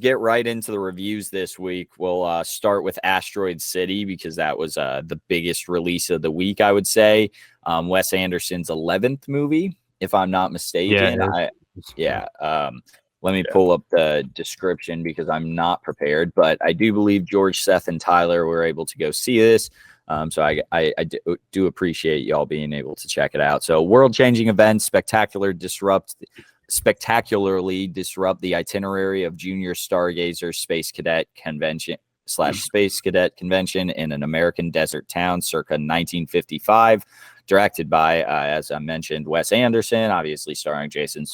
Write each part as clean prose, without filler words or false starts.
get right into the reviews this week. We'll start with Asteroid City because that was the biggest release of the week, I would say. Wes Anderson's 11th movie, if I'm not mistaken. Let me pull up the description because I'm not prepared, but I do believe George, Seth, and Tyler were able to go see this. So I do appreciate y'all being able to check it out. So world-changing events, spectacularly disrupt the itinerary of Junior Stargazer Space Cadet Convention / Space Cadet Convention in an American desert town circa 1955. Directed by, as I mentioned, Wes Anderson, obviously starring Jason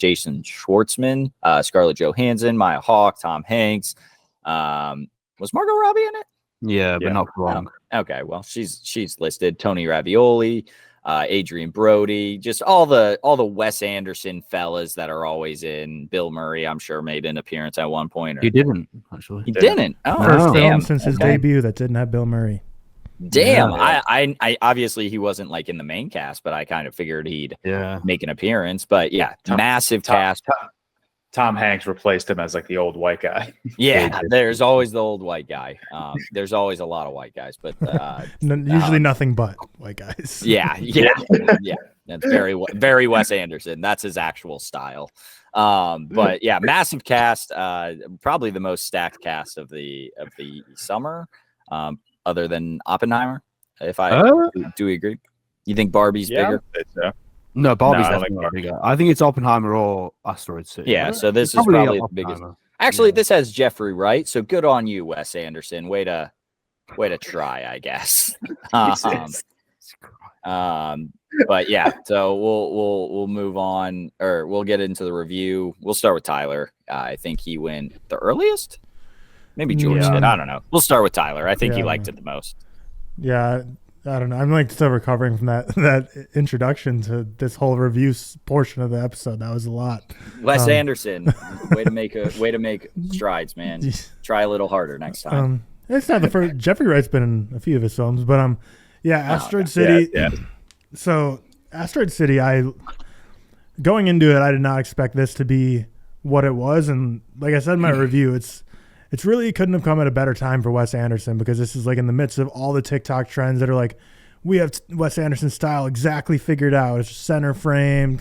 Schwartzman, Scarlett Johansson, Maya Hawke, Tom Hanks. Was Margot Robbie in it? Yeah, but not for long. Okay, well, she's listed. Tony Ravioli, Adrian Brody, just all the Wes Anderson fellas that are always in. Bill Murray, I'm sure, made an appearance at one point. He didn't, actually. He didn't? Oh, First damn. film since his debut that didn't have Bill Murray. Damn, yeah. I obviously he wasn't like in the main cast, but I kind of figured he'd make an appearance. But yeah, massive cast. Tom Hanks replaced him as like the old white guy. Yeah, there's always the old white guy. There's always a lot of white guys, but usually nothing but white guys. Yeah. That's very Wes Anderson. That's his actual style. But yeah, massive cast. Probably the most stacked cast of the summer. Other than Oppenheimer, if I do we agree? You think Barbie's bigger? No, Barbie's definitely bigger. I think it's Oppenheimer or Asteroid City. Yeah, so this is probably the biggest. Actually, this has Jeffrey Wright, so good on you, Wes Anderson. Way to try, I guess. But yeah, so we'll move on, or we'll get into the review. We'll start with Tyler. I think he went the earliest. Maybe George did. I don't know. We'll start with Tyler. I think he liked it the most. Yeah, I don't know. I'm like still recovering from that introduction to this whole review portion of the episode. That was a lot. Wes Anderson, way to make strides, man. Try a little harder next time. It's not the first. Jeffrey Wright's been in a few of his films, but Asteroid City. Yeah. So Asteroid City, going into it, I did not expect this to be what it was, and like I said in my review, It's really couldn't have come at a better time for Wes Anderson because this is like in the midst of all the TikTok trends that are like, we have Wes Anderson's style exactly figured out. It's center frame,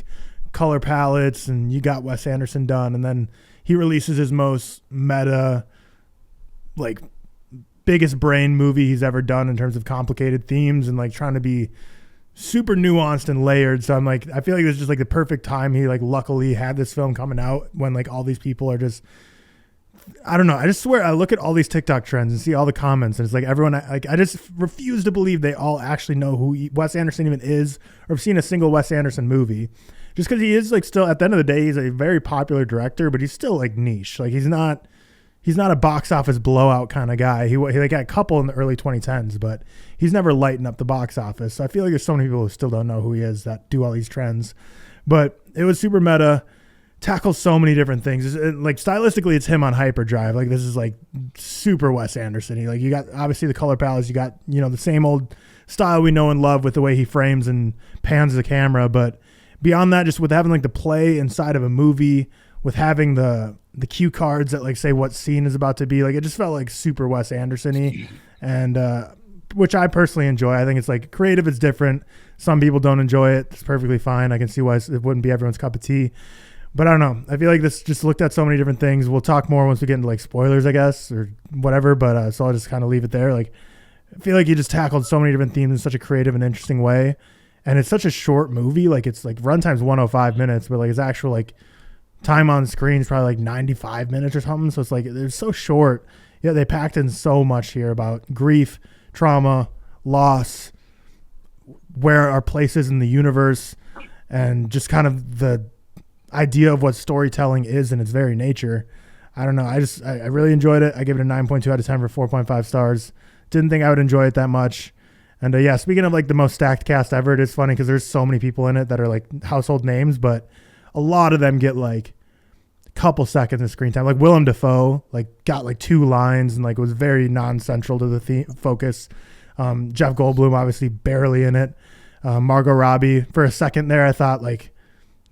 color palettes, and you got Wes Anderson done. And then he releases his most meta, like biggest brain movie he's ever done in terms of complicated themes and like trying to be super nuanced and layered. So I'm like, I feel like this is just like the perfect time. He like luckily had this film coming out when like all these people are just, I don't know. I just swear I look at all these TikTok trends and see all the comments and it's like everyone, like I just refuse to believe they all actually know who Wes Anderson even is or have seen a single Wes Anderson movie. Just because he is like still at the end of the day, he's a very popular director, but he's still like niche. Like he's not a box office blowout kind of guy. He like had a couple in the early 2010s, but he's never lightened up the box office. So I feel like there's so many people who still don't know who he is that do all these trends. But it was super meta. Tackles so many different things. Like stylistically, it's him on hyperdrive. Like this is like super Wes Anderson. Like you got obviously the color palettes. You got the same old style we know and love with the way he frames and pans the camera. But beyond that, just with having like the play inside of a movie, with having the cue cards that like say what scene is about to be. Like it just felt like super Wes Anderson-y, and which I personally enjoy. I think it's like creative. It's different. Some people don't enjoy it. It's perfectly fine. I can see why it wouldn't be everyone's cup of tea. But I don't know. I feel like this just looked at so many different things. We'll talk more once we get into like spoilers, I guess, or whatever. But so I'll just kind of leave it there. Like, I feel like he just tackled so many different themes in such a creative and interesting way. And it's such a short movie. Like it's like runtime's 105 minutes, but like his actual like time on screen is probably like 95 minutes or something. So it's like they're so short. Yeah, they packed in so much here about grief, trauma, loss, where our place is in the universe, and just kind of the idea of what storytelling is in its very nature. I don't know. I really enjoyed it. I give it a 9.2 out of 10 for 4.5 stars. Didn't think I would enjoy it that much. And yeah, speaking of like the most stacked cast ever, it is funny because there's so many people in it that are like household names, but a lot of them get like a couple seconds of screen time. Like Willem Dafoe, like got like 2 lines and like was very non-central to the focus. Jeff Goldblum obviously barely in it. Margot Robbie for a second there, I thought like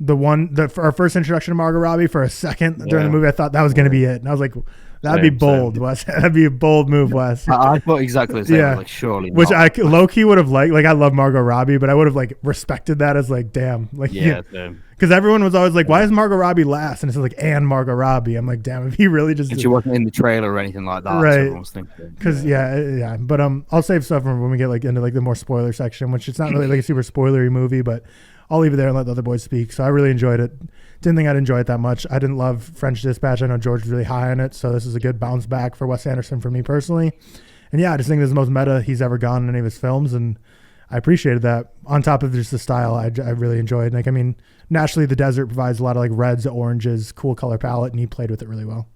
our first introduction to Margot Robbie for a second during the movie. I thought that was going to be it. And I was like, that'd be bold, Wes. That'd be a bold move, Wes. I thought exactly the same. Yeah. Like, surely Which not. I low-key would have liked. Like, I love Margot Robbie, but I would have, like, respected that as, like, damn. Like, Yeah. because everyone was always like, why is Margot Robbie last? And it's like, and Margot Robbie. I'm like, damn, if he really just... And she wasn't in the trailer or anything like that. Right. Because, yeah. But I'll save stuff for when we get, like, into, like, the more spoiler section, which it's not really, like, a super spoilery movie, but I'll leave it there and let the other boys speak. So I really enjoyed it. Didn't think I'd enjoy it that much. I didn't love French Dispatch. I know George was really high on it, so this is a good bounce back for Wes Anderson for me personally. And yeah, I just think this is the most meta he's ever gone in any of his films, and I appreciated that. On top of just the style, I really enjoyed. Like, I mean, naturally the desert provides a lot of like reds, oranges, cool color palette, and he played with it really well.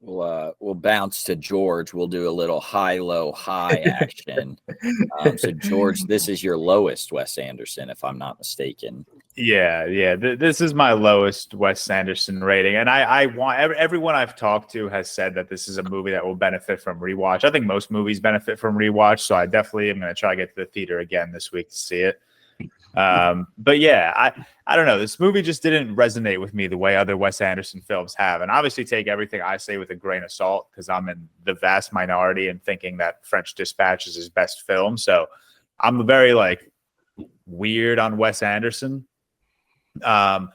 We'll bounce to George. We'll do a little high, low, high action. So George, this is your lowest Wes Anderson, if I'm not mistaken. Yeah. This is my lowest Wes Anderson rating, and I want everyone I've talked to has said that this is a movie that will benefit from rewatch. I think most movies benefit from rewatch, so I definitely am going to try to get to the theater again this week to see it. But yeah, I don't know. This movie just didn't resonate with me the way other Wes Anderson films have. And obviously take everything I say with a grain of salt because I'm in the vast minority in thinking that French Dispatch is his best film. So I'm very like weird on Wes Anderson. But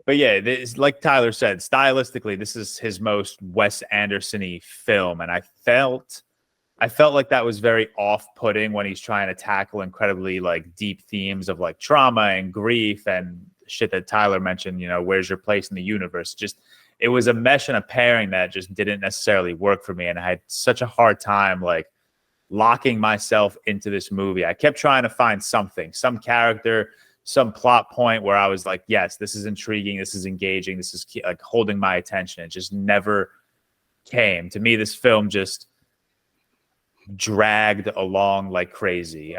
yeah, this, like Tyler said, stylistically, this is his most Wes Anderson-y film. And I felt like that was very off-putting when he's trying to tackle incredibly like deep themes of like trauma and grief and shit that Tyler mentioned, you know, where's your place in the universe? Just, it was a mesh and a pairing that just didn't necessarily work for me. And I had such a hard time like locking myself into this movie. I kept trying to find something, some character, some plot point where I was like, yes, this is intriguing. This is engaging. This is like holding my attention. It just never came. To me, this film just dragged along like crazy,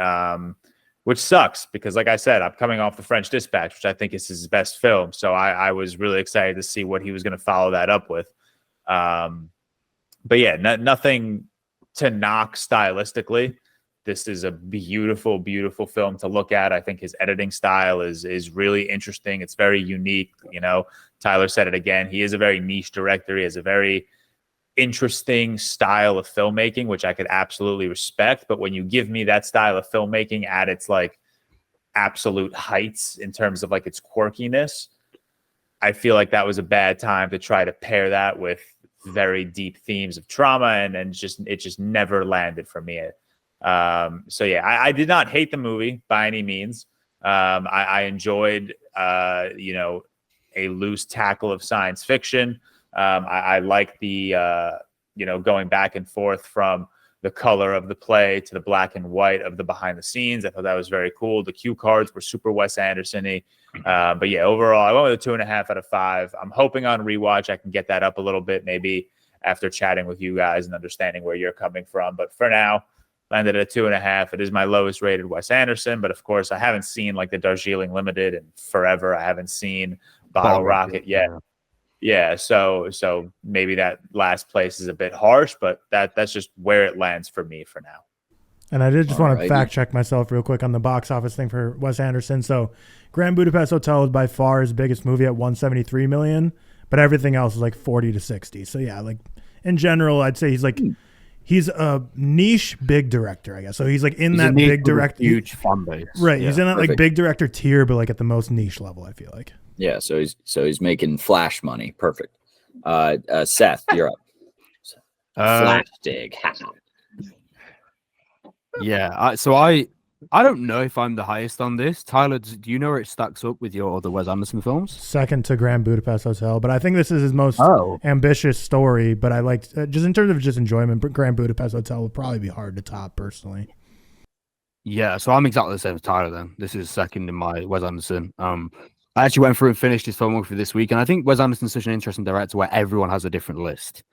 which sucks because, like I said, I'm coming off The French Dispatch, which I think is his best film. So I was really excited to see what he was going to follow that up with. But yeah, nothing to knock stylistically. This is a beautiful, beautiful film to look at. I think his editing style is really interesting. It's very unique. You know, Tyler said it again. He is a very niche director. He has a very interesting style of filmmaking, which I could absolutely respect. But when you give me that style of filmmaking at its like absolute heights in terms of like its quirkiness, I feel like that was a bad time to try to pair that with very deep themes of trauma, and it just never landed for me. So yeah, I did not hate the movie by any means. I enjoyed you know, a loose tackle of science fiction. I like the, you know, going back and forth from the color of the play to the black and white of the behind the scenes. I thought that was very cool. The cue cards were super Wes Anderson-y. But yeah, overall, I went with a 2.5 out of 5. I'm hoping on rewatch I can get that up a little bit, maybe after chatting with you guys and understanding where you're coming from. But for now, landed at 2.5. It is my lowest rated Wes Anderson. But of course, I haven't seen like the Darjeeling Limited in forever. I haven't seen Bottle Rocket yet. Yeah, so maybe that last place is a bit harsh, but that's just where it lands for me for now. And I did just want to fact check myself real quick on the box office thing for Wes Anderson. So Grand Budapest Hotel is by far his biggest movie at $173 million, but everything else is like 40 to 60. So yeah, like in general, I'd say he's a niche big director, I guess. So he's like in that big director, huge fan base. Right. Yeah, he's in that like big director tier, but like at the most niche level, I feel like. Yeah, so he's making flash money. Perfect. Seth, you're up. Flash dig. Yeah, so I don't know if I'm the highest on this. Tyler, do you know where it stacks up with your other Wes Anderson films? Second to Grand Budapest Hotel, but I think this is his most ambitious story. But I liked just in terms of just enjoyment, Grand Budapest Hotel would probably be hard to top personally. Yeah, so I'm exactly the same as Tyler. Then this is second in my Wes Anderson. I actually went through and finished his filmography this week, and I think Wes Anderson's such an interesting director where everyone has a different list.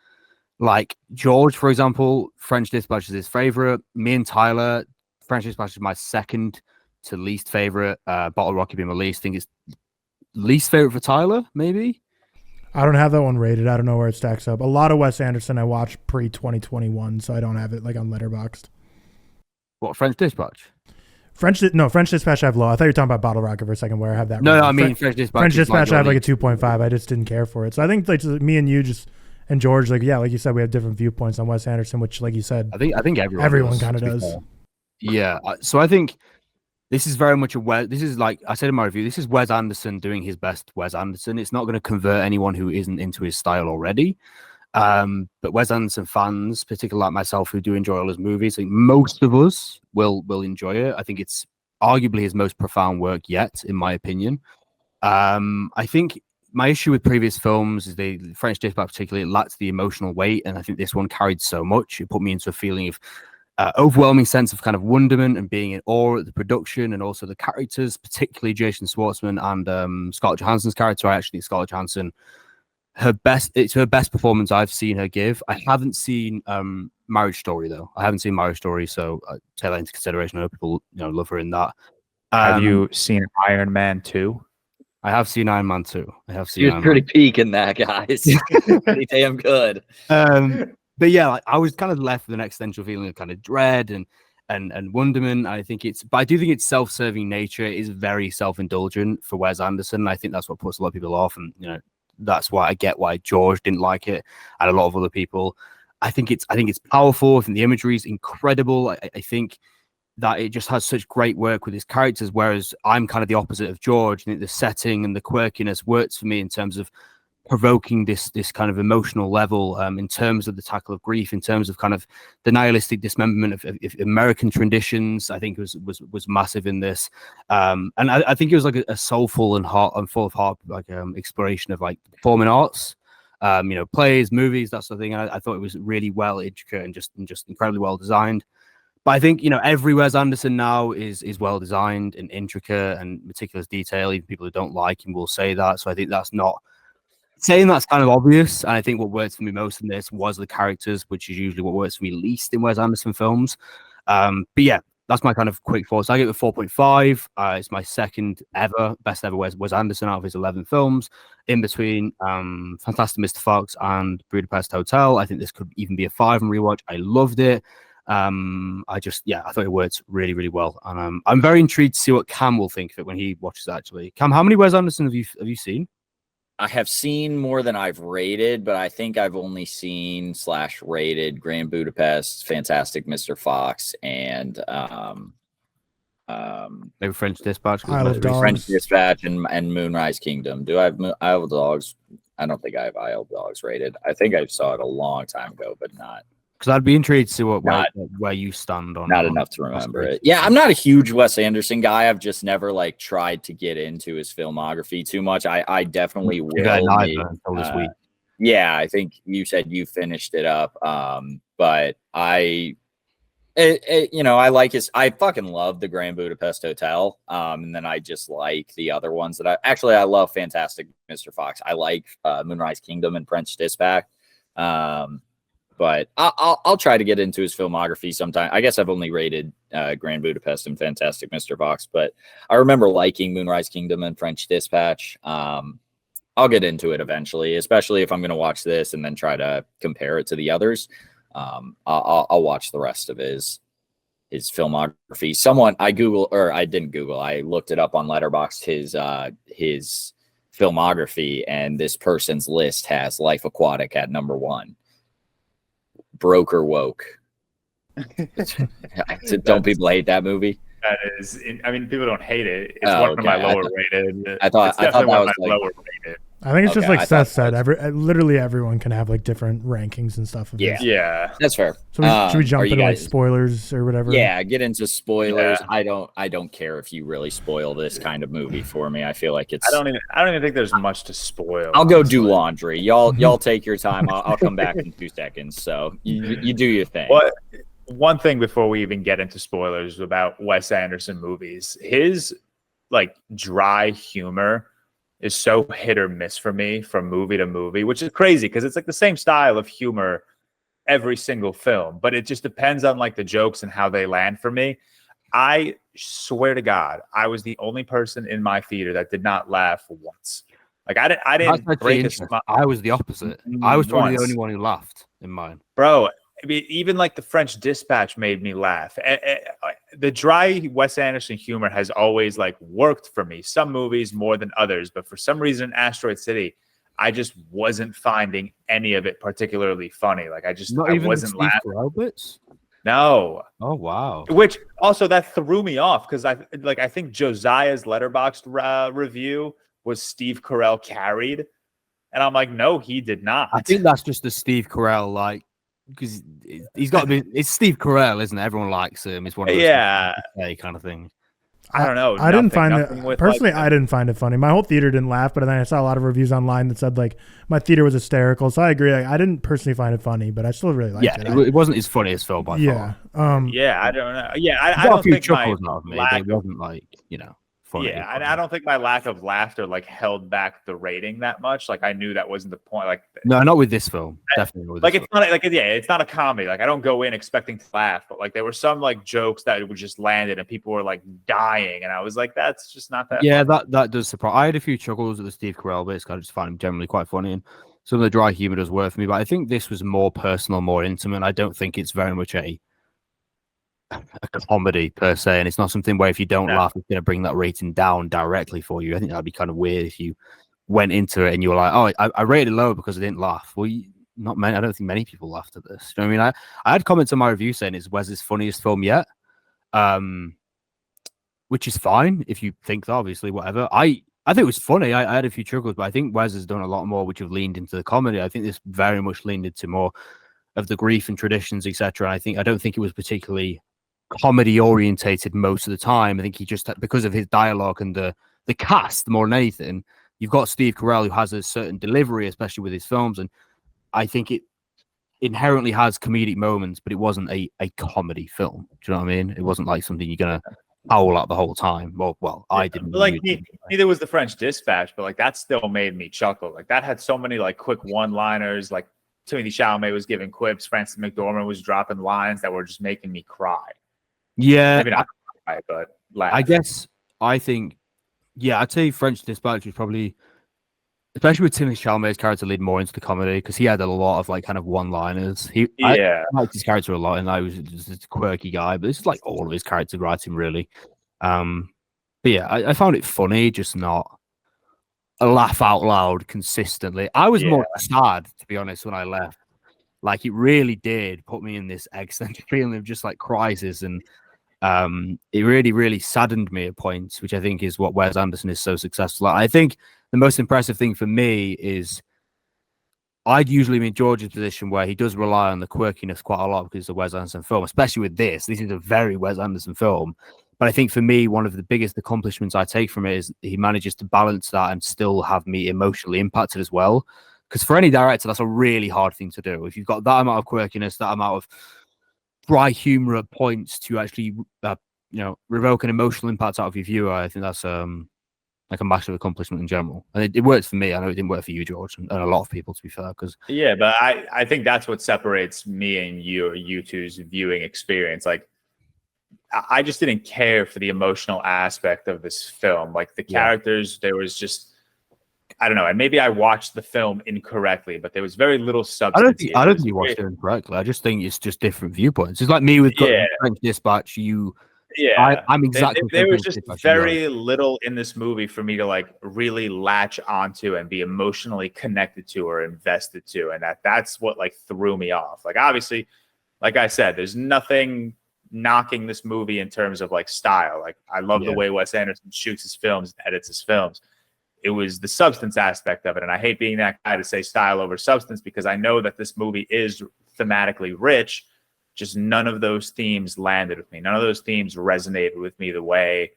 Like George, for example, French Dispatch is his favorite. Me and Tyler, French Dispatch is my second to least favorite. Bottle Rocket being my least. I think it's least favorite for Tyler, maybe. I don't have that one rated. I don't know where it stacks up. A lot of Wes Anderson I watched pre-2021, so I don't have it like on Letterboxd. What, French Dispatch? French Dispatch I have low. I thought you were talking about Bottle Rocket for a second, where I have that. No, I mean French Dispatch I have like a 2.5. I just didn't care for it. So I think like me and you and George, like you said, we have different viewpoints on Wes Anderson, which, like you said, I think everyone kind of does. Yeah. So I think this is very much this is like I said in my review, this is Wes Anderson doing his best Wes Anderson. It's not going to convert anyone who isn't into his style already. But Wes Anderson fans, particularly like myself, who do enjoy all his movies, I think most of us will enjoy it. I think it's arguably his most profound work yet, in my opinion. I think my issue with previous films is the French Dispatch particularly, it lacked the emotional weight, and I think this one carried so much. It put me into a feeling of overwhelming sense of kind of wonderment and being in awe at the production and also the characters, particularly Jason Schwartzman and Scarlett Johansson's character. I actually think Scarlett Johansson, it's her best performance I've seen her give. I haven't seen Marriage Story though. I haven't seen Marriage Story, so I take that into consideration. I know people love her in that. Have you seen Iron Man 2? I have seen Iron Man 2. I have seen. She was pretty peak in that, guys. Pretty damn good. But yeah, like, I was kind of left with an existential feeling of kind of dread and wonderment. But I do think its self-serving nature is very self-indulgent for Wes Anderson. I think that's what puts a lot of people off, and that's why I get why George didn't like it, and a lot of other people. I think it's powerful. I think the imagery is incredible. I think that it just has such great work with his characters, whereas I'm kind of the opposite of George. I think the setting and the quirkiness works for me in terms of provoking this kind of emotional level, in terms of the tackle of grief, in terms of kind of the nihilistic dismemberment of American traditions. I think was massive in this, and I think it was like a soulful and full of heart like exploration of like performing arts, plays, movies, that sort of thing. And I thought it was really well intricate and just incredibly well designed. But I think every Wes Anderson now is well designed and intricate and meticulous detail. Even people who don't like him will say that. So I think that's not saying that's kind of obvious. And I think what works for me most in this was the characters, which is usually what works for me least in Wes Anderson films. But yeah, that's my kind of quick thoughts. I give it 4.5. It's my best ever Wes Anderson out of his 11 films. In between Fantastic Mr. Fox and Budapest Hotel, I think this could even be a 5 on rewatch. I loved it. I thought it worked really, really well. And I'm very intrigued to see what Cam will think of it when he watches it, actually. Cam, how many Wes Anderson have you seen? I have seen more than I've rated, but I think I've only seen / rated Grand Budapest, Fantastic Mr. Fox, and maybe French Dispatch. French Dispatch and Moonrise Kingdom. Do I have Isle of Dogs? I don't think I have Isle of Dogs rated. I think I saw it a long time ago, but not. Because I'd be intrigued to see where you stand on. Not enough to remember it. Yeah, I'm not a huge Wes Anderson guy. I've just never tried to get into his filmography too much. I definitely will. Until this week. Yeah, I think you said you finished it up. But I like I fucking love the Grand Budapest Hotel. And then I just like the other ones that I love Fantastic Mr. Fox. I like Moonrise Kingdom and French Dispatch. But I'll try to get into his filmography sometime. I guess I've only rated Grand Budapest and Fantastic Mr. Fox, but I remember liking Moonrise Kingdom and French Dispatch. I'll get into it eventually, especially if I'm going to watch this and then try to compare it to the others. I'll watch the rest of his filmography. I looked it up on Letterboxd, his filmography, and this person's list has Life Aquatic at number 1. Broker woke. Don't people hate that movie? That is, people don't hate it. It's one of my lower rated. I thought that was lower rated. I think it's just like Seth said. Literally everyone can have different rankings and stuff. Yeah, that's fair. So should we jump into spoilers or whatever? Yeah, get into spoilers. Yeah. I don't care if you really spoil this kind of movie for me. I feel like it's. I don't even think there's much to spoil. I'll go do laundry. Y'all take your time. I'll come back in 2 seconds. So you do your thing. One thing before we even get into spoilers about Wes Anderson movies, his dry humor is so hit or miss for me from movie to movie, which is crazy because it's the same style of humor every single film, but it just depends on the jokes and how they land for me. I swear to God, I was the only person in my theater that did not laugh once. I didn't break a smile. I was the opposite. I was probably the only one who laughed in mine. Bro, mean, even like the French Dispatch made me laugh. The dry Wes Anderson humor has always like worked for me. Some movies more than others, but for some reason, Asteroid City, I just wasn't finding any of it particularly funny. Like I wasn't laughing. No. Oh wow. Which also that threw me off because I think Josiah's Letterboxd review was Steve Carell carried, and I'm like, no, he did not. I think that's just the Steve Carell like because he's got to be. It's Steve Carell, isn't it? Everyone likes him. It's one of those kind of thing. I don't know. I didn't find it personally. I didn't find it funny. My whole theater didn't laugh, but then I saw a lot of reviews online that said like my theater was hysterical. So I agree. Like, I didn't personally find it funny, but I still really liked it. It wasn't his funniest film by far. I don't know. Yeah, I don't think my lack it wasn't like funny. Yeah, I don't think my lack of laughter like held back the rating that much. Like I knew that wasn't the point. Like no, not with this film. Definitely with this film. It's not a comedy. Like I don't go in expecting to laugh, but like there were some like jokes that would just landed and people were like dying, and I was like, that's just not that. Yeah, funny. that does surprise. I had a few chuckles at the Steve Carell bits. I just find him generally quite funny, and some of the dry humor does work for me. But I think this was more personal, more intimate. I don't think it's very much a comedy per se, and it's not something where if you don't laugh, it's going to bring that rating down directly for you. I think that'd be kind of weird if you went into it and you were like, "Oh, I rated it low because I didn't laugh." Well, not many. I don't think many people laughed at this. You know what I mean? I had comments on my review saying it's Wes's funniest film yet, which is fine if you think that. Obviously, whatever. I think it was funny. I had a few chuckles, but I think Wes has done a lot more, which have leaned into the comedy. I think this very much leaned into more of the grief and traditions, etc. I don't think it was particularly comedy orientated most of the time. I think he just, because of his dialogue and the cast more than anything, you've got Steve Carell who has a certain delivery, especially with his films, and I think it inherently has comedic moments, but it wasn't a comedy film. Do you know what I mean? It wasn't like something you're gonna howl at the whole time. Well, I didn't. Like neither was the French Dispatch, but like that still made me chuckle. Like that had so many like quick one-liners. Like Timothée Chalamet was giving quips, Frances McDormand was dropping lines that were just making me cry. Yeah, maybe not cry, but laugh. I think I'd say French Dispatch was probably, especially with Timothée Chalamet's character, lead more into the comedy because he had a lot of like kind of one-liners. I liked his character a lot, and I was just a quirky guy, but this is like all of his character writing really. But yeah, I found it funny, just not a laugh out loud consistently. I was more sad, to be honest, when I left. Like it really did put me in this existential feeling of just like crisis, and it really, really saddened me at points, which I think is what Wes Anderson is so successful at. I think the most impressive thing for me is I'd usually be in George's position where he does rely on the quirkiness quite a lot because it's a Wes Anderson film, especially with this. This is a very Wes Anderson film. But I think for me, one of the biggest accomplishments I take from it is he manages to balance that and still have me emotionally impacted as well. Because for any director, that's a really hard thing to do. If you've got that amount of quirkiness, that amount of dry humor at points to actually, revoke an emotional impact out of your viewer, I think that's like a massive accomplishment in general. And it worked for me. I know it didn't work for you, George, and a lot of people, to be fair. But I think that's what separates me and you two's viewing experience. Like, I just didn't care for the emotional aspect of this film. Like the characters, there was just, I don't know, and maybe I watched the film incorrectly, but there was very little substance. I don't think you watched it incorrectly. I just think it's just different viewpoints. It's like me with French Dispatch. I'm exactly. There was just very little in this movie for me to like really latch onto and be emotionally connected to or invested to, and that's what like threw me off. Like obviously, like I said, there's nothing knocking this movie in terms of like style. Like I love the way Wes Anderson shoots his films and edits his films. It was the substance aspect of it. And I hate being that guy to say style over substance because I know that this movie is thematically rich. Just none of those themes landed with me. None of those themes resonated with me the way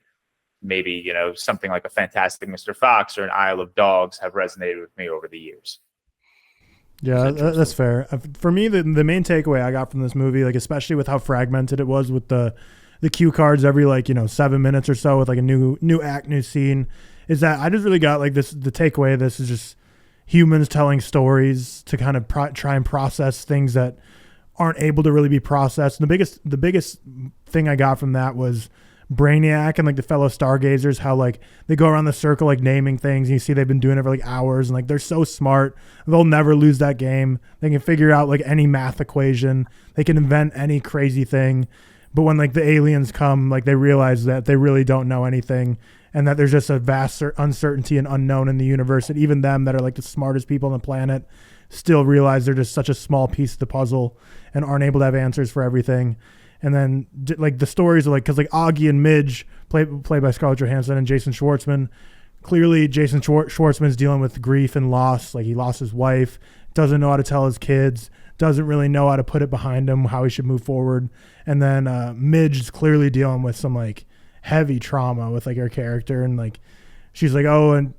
maybe, something like a Fantastic Mr. Fox or an Isle of Dogs have resonated with me over the years. Yeah, that's fair. For me, the main takeaway I got from this movie, like especially with how fragmented it was with the cue cards every 7 minutes or so with like a new act, new scene, is that I just really got like this. The takeaway of this is just humans telling stories to kind of try and process things that aren't able to really be processed. And the biggest thing I got from that was Brainiac and like the fellow stargazers, how like they go around the circle like naming things, and you see they've been doing it for like hours, and like they're so smart, they'll never lose that game. They can figure out like any math equation, they can invent any crazy thing. But when like the aliens come, like they realize that they really don't know anything, and that there's just a vast uncertainty and unknown in the universe, and even them that are like the smartest people on the planet still realize they're just such a small piece of the puzzle and aren't able to have answers for everything. And then like the stories are like, because like Augie and Midge, played by Scarlett Johansson and Jason Schwartzman, clearly Jason Schwartzman's dealing with grief and loss. Like he lost his wife, doesn't know how to tell his kids, doesn't really know how to put it behind him, how he should move forward. And then Midge is clearly dealing with some like heavy trauma with like her character, and like she's like, oh, and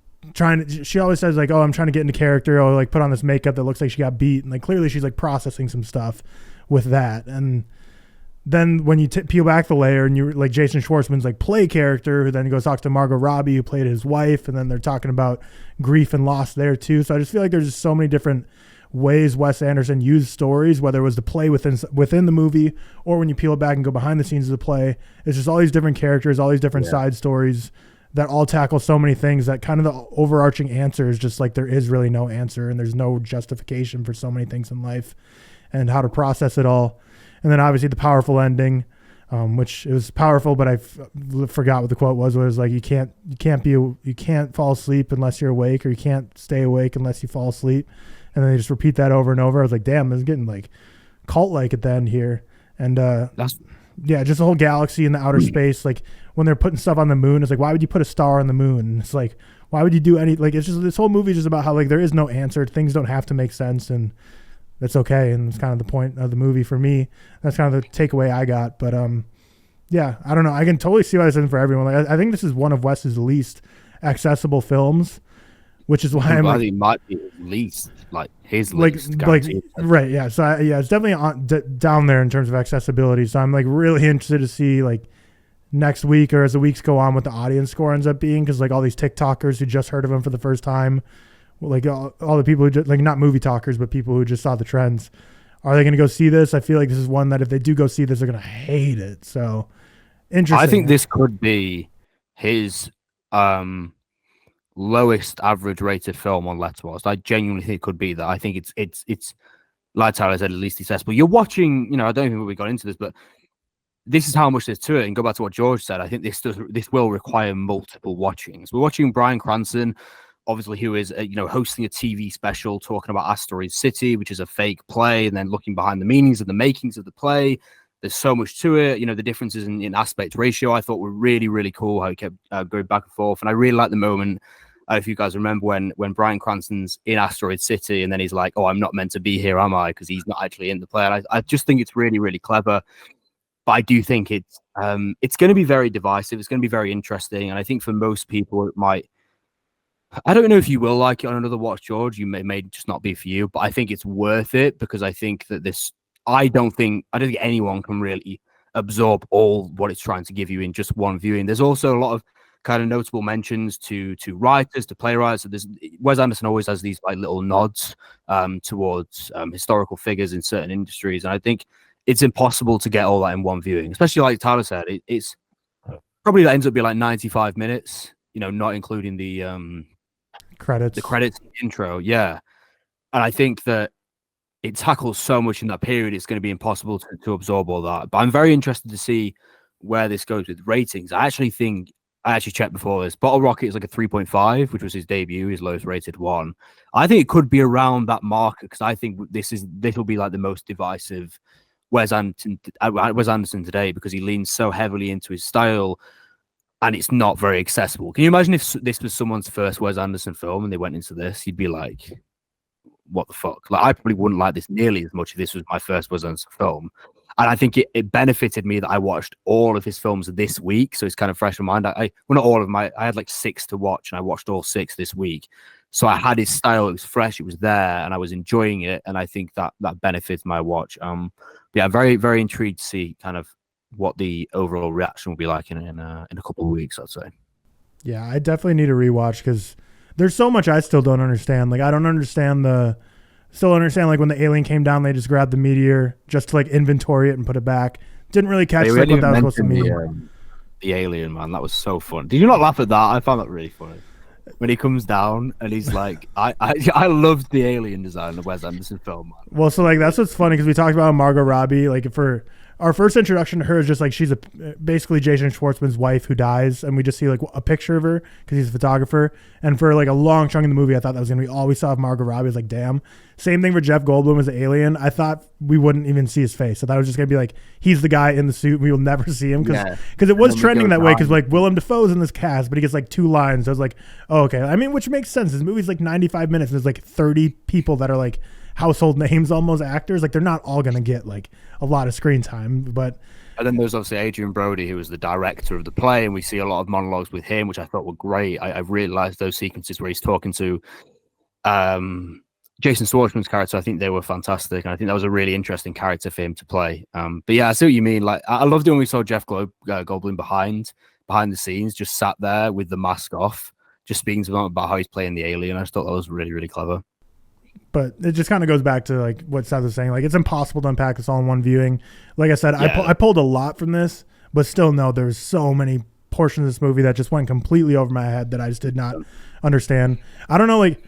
she always says like, oh, I'm trying to get into character, or like put on this makeup that looks like she got beat, and like clearly she's like processing some stuff with that. And then when you peel back the layer, and you like Jason Schwartzman's like play character, who then goes talk to Margot Robbie, who played his wife, and then they're talking about grief and loss there too. So I just feel like there's just so many different ways Wes Anderson used stories, whether it was the play within the movie, or when you peel it back and go behind the scenes of the play. It's just all these different characters, all these different side stories that all tackle so many things, that kind of the overarching answer is just like there is really no answer, and there's no justification for so many things in life, and how to process it all. And then obviously the powerful ending, which it was powerful, but I forgot what the quote was. Where it was like, you can't fall asleep unless you're awake, or you can't stay awake unless you fall asleep. And then they just repeat that over and over. I was like, damn, this is getting like cult-like at the end here. And just the whole galaxy and the outer space. Like when they're putting stuff on the moon, it's like, why would you put a star on the moon? And it's like, why would you do any, like, it's just, this whole movie is just about how like there is no answer. Things don't have to make sense, and that's okay. And it's kind of the point of the movie for me. That's kind of the takeaway I got. But yeah, I don't know. I can totally see why this isn't for everyone. Like I think this is one of Wes's least accessible films, which is why I'm like, it might be at least like his least, right. Yeah. So it's definitely down there in terms of accessibility. So I'm like really interested to see like next week, or as the weeks go on, what the audience score ends up being. Cause like all these TikTokers who just heard of him for the first time, like all the people who just, like, not movie talkers, but people who just saw the trends, are they going to go see this? I feel like this is one that if they do go see this, they're going to hate it. So interesting. I think this could be his lowest average rated film on Letterboxd. I genuinely think it could be that. I think it's like Tyler said, at least accessible. You're watching, I don't think we got into this, but this is how much there's to it. And go back to what George said. I think this will require multiple watchings. We're watching Bryan Cranston, obviously, who is hosting a TV special talking about Asteroid City, which is a fake play, and then looking behind the meanings of the makings of the play. There's so much to it. The differences in aspect ratio I thought were really, really cool, how he kept going back and forth. And I really like the moment, if you guys remember, when Bryan Cranston's in Asteroid City, and then he's like, oh, I'm not meant to be here, am I? Because he's not actually in the play. And I just think it's really, really clever. But I do think it's going to be very divisive. It's going to be very interesting. And I think for most people, it might, I don't know if you will like it on another watch, George. You may just not be for you, but I think it's worth it, because I think that I don't think anyone can really absorb all what it's trying to give you in just one viewing. There's also a lot of kind of notable mentions to writers, to playwrights. So Wes Anderson always has these like little nods towards historical figures in certain industries, and I think it's impossible to get all that in one viewing. Especially like Tyler said, it's probably that ends up being like 95 minutes. Not including the credits, intro. Yeah. And I think that it tackles so much in that period, it's going to be impossible to absorb all that. But I'm very interested to see where this goes with ratings. I actually checked before this. Bottle Rocket is like a 3.5, which was his debut, his lowest rated one. I think it could be around that mark, because I think this will be like the most divisive Wes Anderson today, because he leans so heavily into his style, and it's not very accessible. Can you imagine if this was someone's first Wes Anderson film and they went into this? You'd be like, what the fuck? Like, I probably wouldn't like this nearly as much if this was my first Wes Anderson film. And I think it benefited me that I watched all of his films this week, so it's kind of fresh in mind. Not all of them. I had like 6 to watch, and I watched all 6 this week. So I had his style. It was fresh. It was there, and I was enjoying it. And I think that benefits my watch. Yeah, very, very intrigued to see kind of what the overall reaction will be like in a couple of weeks, I'd say. Yeah, I definitely need a rewatch, because there's so much I still don't understand. Like, I don't understand like when the alien came down, they just grabbed the meteor just to like inventory it and put it back. Didn't really catch like what that was supposed to mean. the alien, man. That was so fun. Did you not laugh at that? I found that really funny. When he comes down and he's like, I loved the alien design of Wes Anderson film, man. Well, so like that's what's funny because we talked about Margot Robbie. Like for our first introduction to her is just like she's basically Jason Schwartzman's wife who dies, and we just see like a picture of her because he's a photographer. And for like a long chunk of the movie, I thought that was gonna be all we saw of Margot Robbie. I was like, damn. Same thing for Jeff Goldblum as the alien. I thought we wouldn't even see his face. I thought it was just gonna be like he's the guy in the suit. We will never see him because it was trending that way because like Willem Dafoe's in this cast, but he gets like 2 lines. So I was like, oh, okay. I mean, which makes sense. This movie's like 95 minutes. And there's like 30 people that are like household names, almost actors. Like they're not all gonna get like a lot of screen time, but. And then there's obviously Adrian Brody, who was the director of the play, and we see a lot of monologues with him, which I thought were great. I realized those sequences where he's talking to Jason Schwartzman's character. I think they were fantastic, and I think that was a really interesting character for him to play. But yeah, I see what you mean. Like, I loved it when we saw Jeff Goldblum behind the scenes, just sat there with the mask off, just speaking to them about how he's playing the alien. I just thought that was really, really clever. But it just kind of goes back to like what Seth was saying. Like it's impossible to unpack this all in one viewing. Like I said, I pulled a lot from this, but still no, there's so many portions of this movie that just went completely over my head that I just did not understand. I don't know, like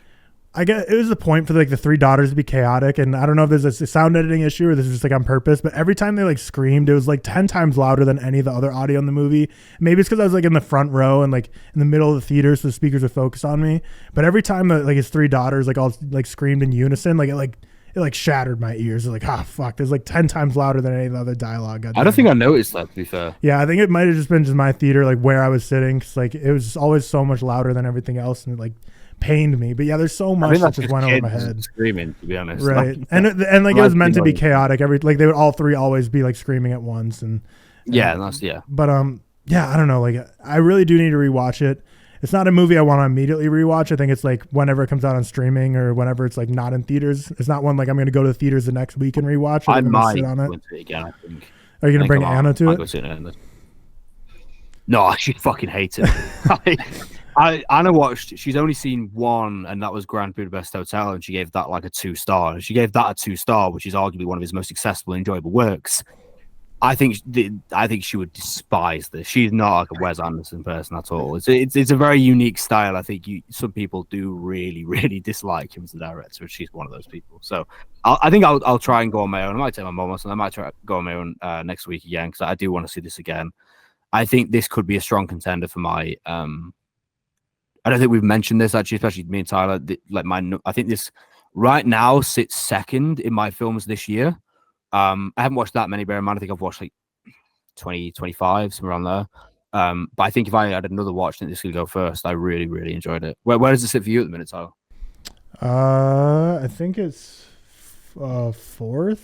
I get it was the point for like the 3 daughters to be chaotic, and I don't know if there's a sound editing issue or this is just like on purpose, but every time they like screamed, it was like 10 times louder than any of the other audio in the movie. Maybe it's because I was like in the front row and like in the middle of the theater, so the speakers would focus on me. But every time that like his 3 daughters like all like screamed in unison, like it shattered my ears. Like, fuck, there's like 10 times louder than any of the other dialogue. I don't think I noticed that, to be fair. Yeah, I think it might have just been just my theater, like where I was sitting, because like it was always so much louder than everything else, and it like pained me. But yeah, there's so much that just went over my head. Screaming, to be honest. Right, and like it was meant to be chaotic. Like they would all 3 always be like screaming at once, and yeah, that's yeah. But yeah, I don't know. Like I really do need to rewatch it. It's not a movie I want to immediately rewatch. I think it's like whenever it comes out on streaming or whenever it's like not in theaters. It's not one like I'm going to go to the theaters the next week and rewatch it. I might sit on it. Go to it again, I think. Are you going to bring Anna to it? No, she fucking hates it. Anna watched, she's only seen 1, and that was Grand Budapest Hotel, and she gave that like a 2-star. She gave that a 2-star, which is arguably one of his most successful and enjoyable works. I think she would despise this. She's not like a Wes Anderson person at all. It's a very unique style. I think some people do really, really dislike him as the director, and she's one of those people. So I think I'll try and go on my own. I might take my mom or something. I might try to go on my own next week again, because I do want to see this again. I think this could be a strong contender for my. I don't think we've mentioned this actually, especially me and Tyler. I think this right now sits second in my films this year. I haven't watched that many, bear in mind. I think I've watched like 20, 25, somewhere around there. But I think if I had another watch, I think this could go first. I really, really enjoyed it. Where does it sit for you at the minute, Tyler? I think it's 4th.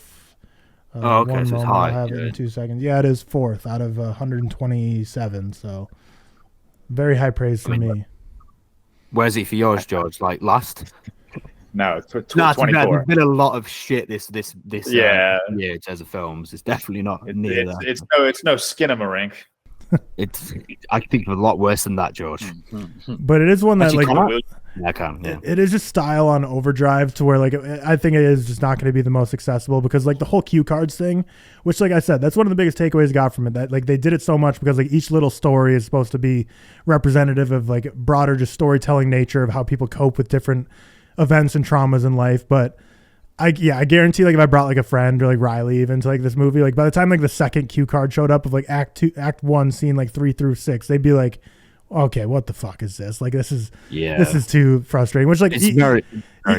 Oh, okay, so it's high. I'll have it in 2 seconds. Yeah, it is 4th out of 127. So very high praise for me. Where's it for yours, George? Like last? No, it's 24. There's been a lot of shit this year in terms of films. It's definitely not near that. It's no Skinamarink. I think it's a lot worse than that, George. But it is one that I can. Yeah. It is just style on overdrive to where like I think it is just not going to be the most accessible, because like the whole cue cards thing, which like I said, that's one of the biggest takeaways I got from it. That like they did it so much because like each little story is supposed to be representative of like broader just storytelling nature of how people cope with different events and traumas in life. But I guarantee like if I brought like a friend or like Riley even to like this movie, like by the time like the second cue card showed up of like act 1 scene like 3 through 6, they'd be like, okay, what the fuck is this? Like this is too frustrating. Which like it's very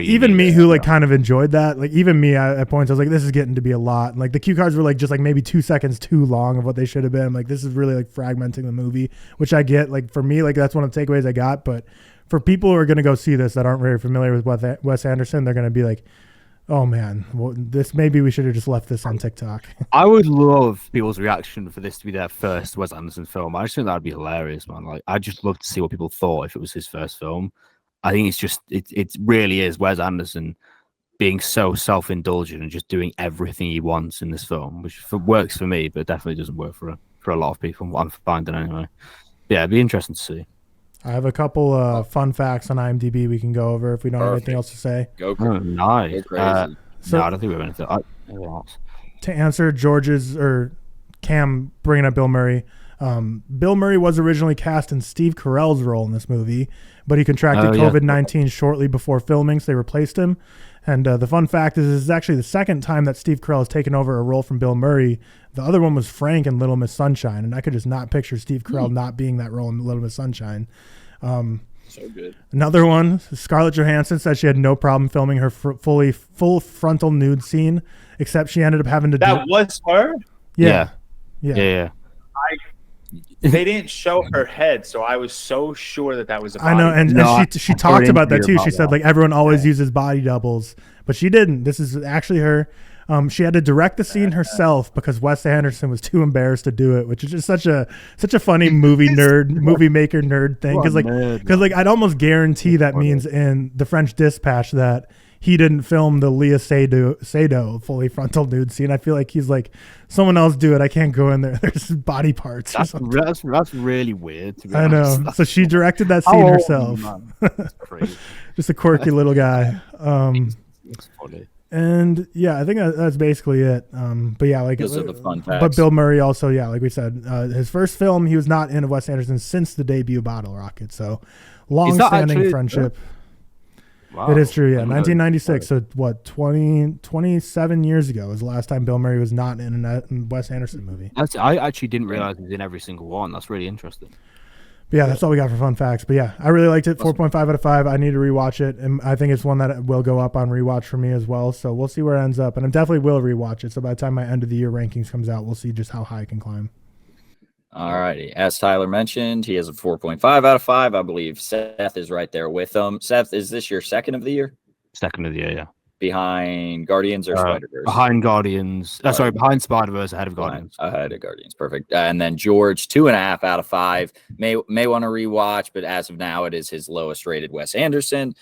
even me who like kind of enjoyed that, like even me at points I was like, this is getting to be a lot. And, like the cue cards were like just like maybe 2 seconds too long of what they should have been. I'm like, this is really like fragmenting the movie, which I get. Like for me, like that's one of the takeaways I got. But for people who are going to go see this that aren't very familiar with Wes Anderson, they're going to be like, oh man, well, maybe we should have just left this on TikTok. I would love people's reaction for this to be their first Wes Anderson film. I just think that would be hilarious, man. Like, I'd just love to see what people thought if it was his first film. I think it really is Wes Anderson being so self-indulgent and just doing everything he wants in this film, which works for me, but definitely doesn't work for a lot of people. I'm finding anyway. Yeah, it'd be interesting to see. I have a couple fun facts on IMDb we can go over if we don't have anything else to say. Go crazy. Nice. Go crazy. No, I don't think we have anything else. To answer George's or Cam bringing up Bill Murray, Bill Murray was originally cast in Steve Carell's role in this movie, but he contracted COVID-19 shortly before filming, so they replaced him. And the fun fact is, this is actually the second time that Steve Carell has taken over a role from Bill Murray. The other one was Frank in Little Miss Sunshine, and I could just not picture Steve Carell not being that role in Little Miss Sunshine. So good. Another one, Scarlett Johansson said she had no problem filming her full frontal nude scene, except she ended up having to That was her? Yeah. They didn't show her head, so I was so sure that was a body. I know, and she talked about that too. She said like everyone always uses body doubles, but she didn't. This is actually her. She had to direct the scene herself because Wes Anderson was too embarrassed to do it, which is just such a funny movie maker nerd thing. Because I'd almost guarantee that means in The French Dispatch that he didn't film the Leah Seydoux fully frontal nude scene. I feel like he's like, someone else do it. I can't go in there. There's body parts. That's really weird. To be I know. honest. So she directed that scene herself. That's crazy. Just a quirky little guy. That's funny. And yeah, I think that's basically it. But yeah, like those are the fun facts. But Bill Murray also, yeah, like we said, his first film he was not in of Wes Anderson since the debut Bottle Rocket. So long-standing friendship. Wow. It is true, yeah. 1996. So what? 27 years ago was the last time Bill Murray was not in a Wes Anderson movie. I actually didn't realize he was in every single one. That's really interesting. But yeah, that's all we got for fun facts. But yeah, I really liked it. 4.5 out of 5. I need to rewatch it, and I think it's one that will go up on rewatch for me as well. So we'll see where it ends up, and I definitely will rewatch it. So by the time my end of the year rankings comes out, we'll see just how high it can climb. All righty. As Tyler mentioned, he has a 4.5 out of 5. I believe Seth is right there with him. Seth, is this your second of the year? Second of the year, yeah. Behind Guardians or Spider-Verse? Behind Guardians. Behind Spider-Verse, ahead of Guardians. Ahead of Guardians. Perfect. And then George, 2.5 out of 5. May want to rewatch, but as of now, it is his lowest rated Wes Anderson.